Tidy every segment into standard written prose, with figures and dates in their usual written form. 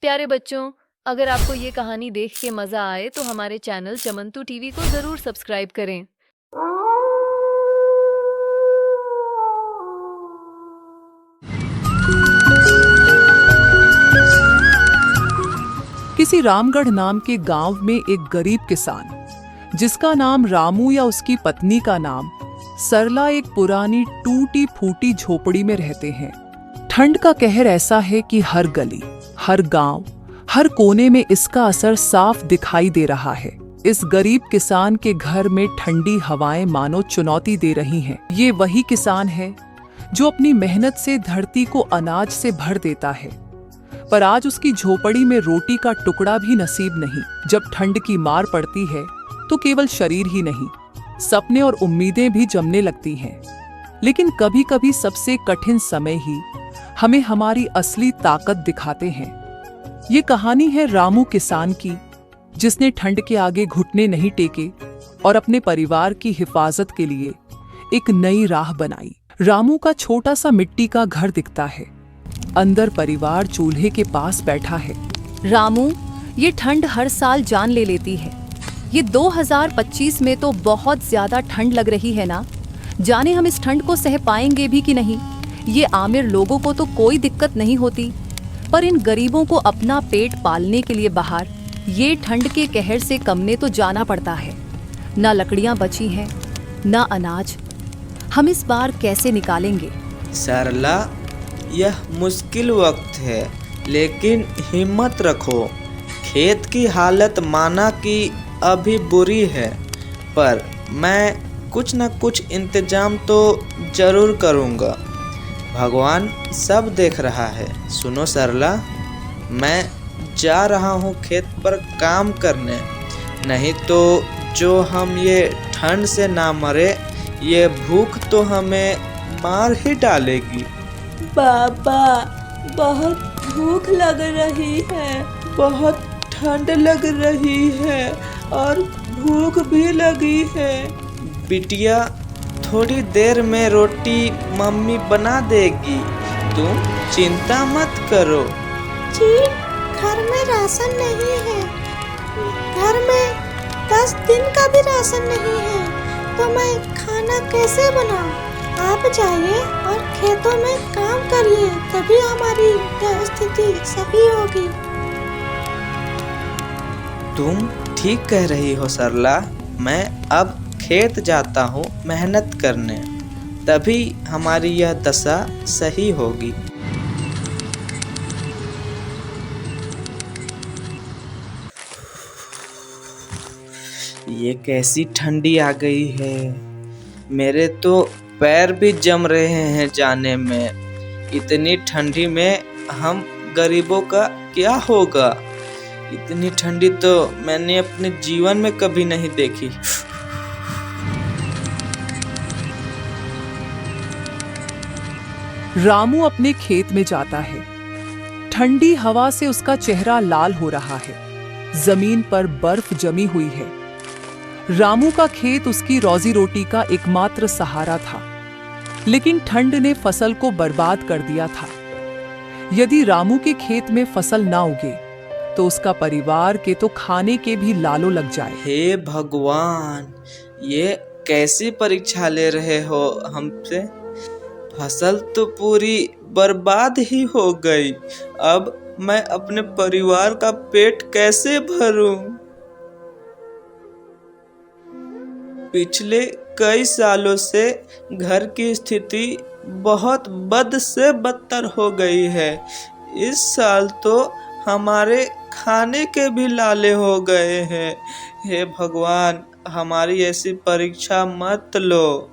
प्यारे बच्चों, अगर आपको ये कहानी देख के मजा आए तो हमारे चैनल चमंतु टीवी को जरूर सब्सक्राइब करें। किसी रामगढ़ नाम के गांव में एक गरीब किसान जिसका नाम रामू या उसकी पत्नी का नाम सरला एक पुरानी टूटी फूटी झोपड़ी में रहते हैं। ठंड का कहर ऐसा है कि हर गली, हर गांव, हर कोने में इसका असर साफ दिखाई दे रहा है। इस गरीब किसान के घर में ठंडी हवाएं मानो चुनौती दे रही हैं। ये वही किसान है जो अपनी मेहनत से धरती को अनाज से भर देता है, पर आज उसकी झोपड़ी में रोटी का टुकड़ा भी नसीब नहीं। जब ठंड की मार पड़ती है तो केवल शरीर ही नहीं, सपने और उम्मीदें भी जमने लगती हैं। लेकिन कभी कभी सबसे कठिन समय ही हमें हमारी असली ताकत दिखाते हैं। ये कहानी है रामू किसान की, जिसने ठंड के आगे घुटने नहीं टेके और अपने परिवार की हिफाजत के लिए एक नई राह बनाई। रामू का छोटा सा मिट्टी का घर दिखता है। अंदर परिवार चूल्हे के पास बैठा है। रामू, ये ठंड हर साल जान ले लेती है। ये 2025 में तो बहुत ज्यादा ठंड लग रही है ना। जाने हम इस ठंड को सह पाएंगे भी कि नहीं। ये आमिर लोगों को तो कोई दिक्कत नहीं होती, पर इन गरीबों को अपना पेट पालने के लिए बाहर ये ठंड के कहर से कमने तो जाना पड़ता है। ना लकड़ियां बची हैं, ना अनाज। हम इस बार कैसे निकालेंगे? सरला, यह मुश्किल वक्त है, लेकिन हिम्मत रखो। खेत की हालत माना कि अभी बुरी है, पर मैं कुछ न कुछ इंतजाम तो जरूर करूँगा। भगवान सब देख रहा है। सुनो सरला, मैं जा रहा हूँ खेत पर काम करने, नहीं तो जो हम ये ठंड से ना मरे, ये भूख तो हमें मार ही डालेगी। पापा, बहुत भूख लग रही है, बहुत ठंड लग रही है और भूख भी लगी है। बिटिया, थोड़ी देर में रोटी मम्मी बना देगी, तुम चिंता मत करो। जी, घर में राशन नहीं है। घर में 10 दिन का भी राशन नहीं है, तो मैं खाना कैसे बनाऊं? आप जाइए और खेतों में काम करिए, तभी हमारी स्थिति सही होगी। तुम ठीक कह रही हो सरला। मैं अब खेत जाता हूँ मेहनत करने, तभी हमारी यह दशा सही होगी। ये कैसी ठंडी आ गई है। मेरे तो पैर भी जम रहे हैं जाने में। इतनी ठंडी में हम गरीबों का क्या होगा? इतनी ठंडी तो मैंने अपने जीवन में कभी नहीं देखी। रामू अपने खेत में जाता है। ठंडी हवा से उसका चेहरा लाल हो रहा है। जमीन पर बर्फ जमी हुई है। रामू का खेत उसकी रोजी रोटी का एकमात्र सहारा था, लेकिन ठंड ने फसल को बर्बाद कर दिया था। यदि रामू के खेत में फसल ना उगे तो उसका परिवार के तो खाने के भी लालो लग जाए। हे भगवान, ये कैसी परीक्षा ले रहे हो हमसे? फसल तो पूरी बर्बाद ही हो गई। अब मैं अपने परिवार का पेट कैसे भरूं? पिछले कई सालों से घर की स्थिति बहुत बद से बदतर हो गई है। इस साल तो हमारे खाने के भी लाले हो गए हैं। हे भगवान, हमारी ऐसी परीक्षा मत लो।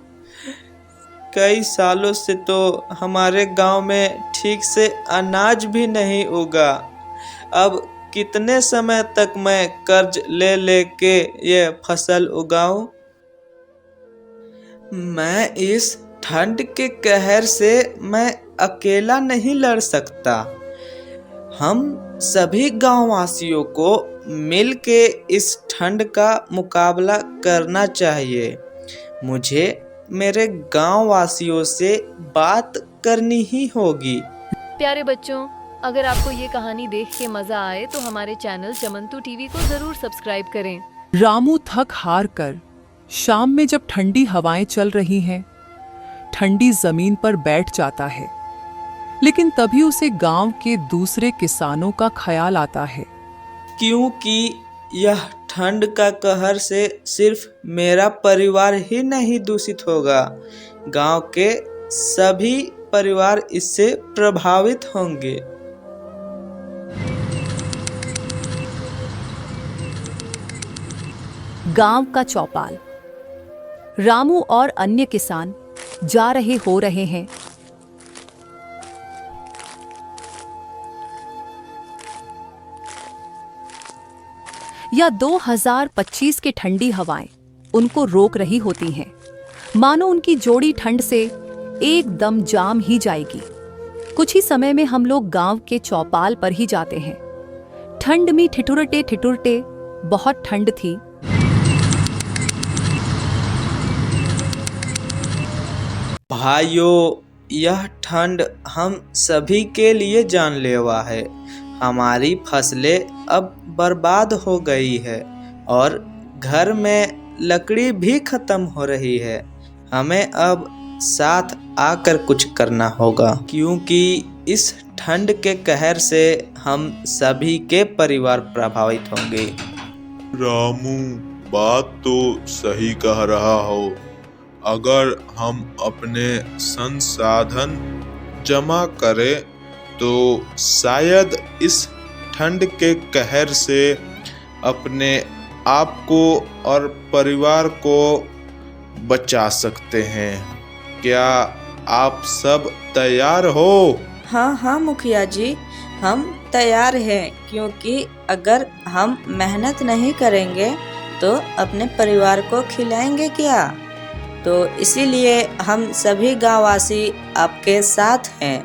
कई सालों से तो हमारे गांव में ठीक से अनाज भी नहीं उगा। अब कितने समय तक मैं कर्ज ले लेके ये फसल उगाऊं? मैं इस ठंड के कहर से मैं अकेला नहीं लड़ सकता। हम सभी गांववासियों को मिल के इस ठंड का मुकाबला करना चाहिए। मुझे मेरे गांववासियों से बात करनी ही होगी। प्यारे बच्चों, अगर आपको ये कहानी देख के मजा आए तो हमारे चैनल चमंतु टीवी को जरूर सब्सक्राइब करें। रामू थक हार कर शाम में जब ठंडी हवाएं चल रही हैं, ठंडी जमीन पर बैठ जाता है। लेकिन तभी उसे गांव के दूसरे किसानों का ख्याल आता है। क्योंकि यह ठंड का कहर से सिर्फ मेरा परिवार ही नहीं दूषित होगा, गांव के सभी परिवार इससे प्रभावित होंगे। गांव का चौपाल। रामू और अन्य किसान जा रहे हैं। या 2025 की ठंडी हवाएं उनको रोक रही होती हैं, मानो उनकी जोड़ी ठंड से एकदम जाम ही जाएगी। कुछ ही समय में हम लोग गांव के चौपाल पर ही जाते हैं। ठंड में ठिठुरते ठिठुरते बहुत ठंड थी। भाइयों, यह ठंड हम सभी के लिए जानलेवा है। हमारी फसलें अब बर्बाद हो गई है और घर में लकड़ी भी खत्म हो रही है। हमें अब साथ आकर कुछ करना होगा, क्योंकि इस ठंड के कहर से हम सभी के परिवार प्रभावित होंगे। रामू, बात तो सही कह रहा हो। अगर हम अपने संसाधन जमा करें तो शायद इस ठंड के कहर से अपने आप को और परिवार को बचा सकते हैं। क्या आप सब तैयार हो? हाँ हाँ मुखिया जी, हम तैयार हैं, क्योंकि अगर हम मेहनत नहीं करेंगे तो अपने परिवार को खिलाएंगे क्या। तो इसीलिए हम सभी गांववासी आपके साथ हैं।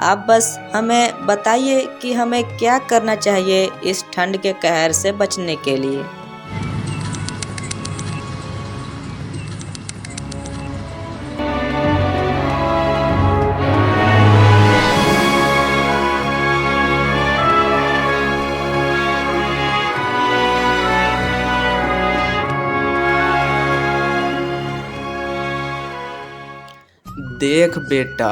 आप बस हमें बताइए कि हमें क्या करना चाहिए इस ठंड के कहर से बचने के लिए। देख बेटा,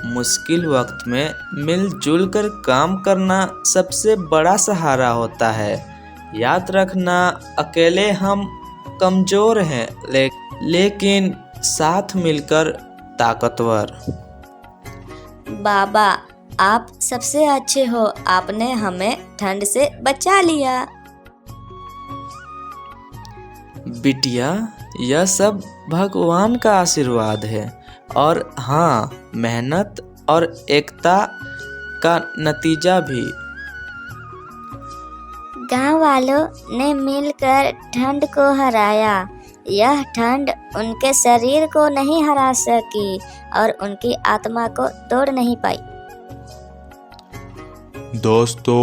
मुश्किल वक्त में मिलजुल कर काम करना सबसे बड़ा सहारा होता है। याद रखना, अकेले हम कमजोर हैं, लेकिन साथ मिलकर ताकतवर। बाबा, आप सबसे अच्छे हो, आपने हमें ठंड से बचा लिया। बिटिया, यह सब भगवान का आशीर्वाद है और हाँ, मेहनत और एकता का नतीजा भी। गांव वालों ने मिलकर ठंड को हराया। यह ठंड उनके शरीर को नहीं हरा सकी और उनकी आत्मा को तोड़ नहीं पाई। दोस्तों,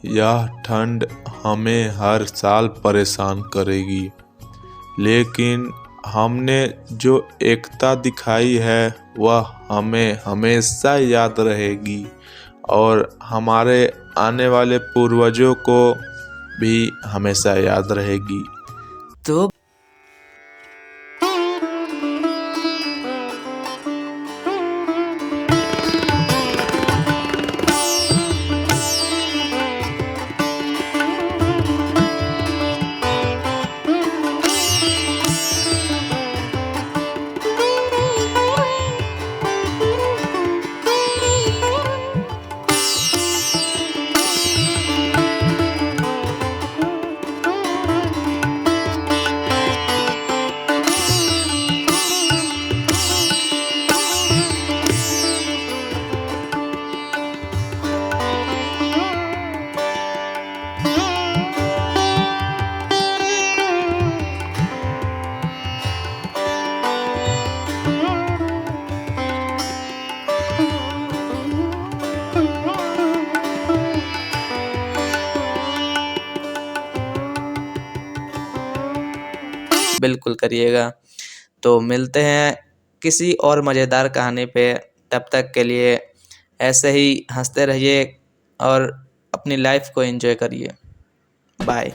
यह ठंड हमें हर साल परेशान करेगी, लेकिन हमने जो एकता दिखाई है वह हमें हमेशा याद रहेगी और हमारे आने वाले पूर्वजों को भी हमेशा याद रहेगी। तो बिल्कुल करिएगा। तो मिलते हैं किसी और मज़ेदार कहानी पे। तब तक के लिए ऐसे ही हंसते रहिए और अपनी लाइफ को एंजॉय करिए। बाय।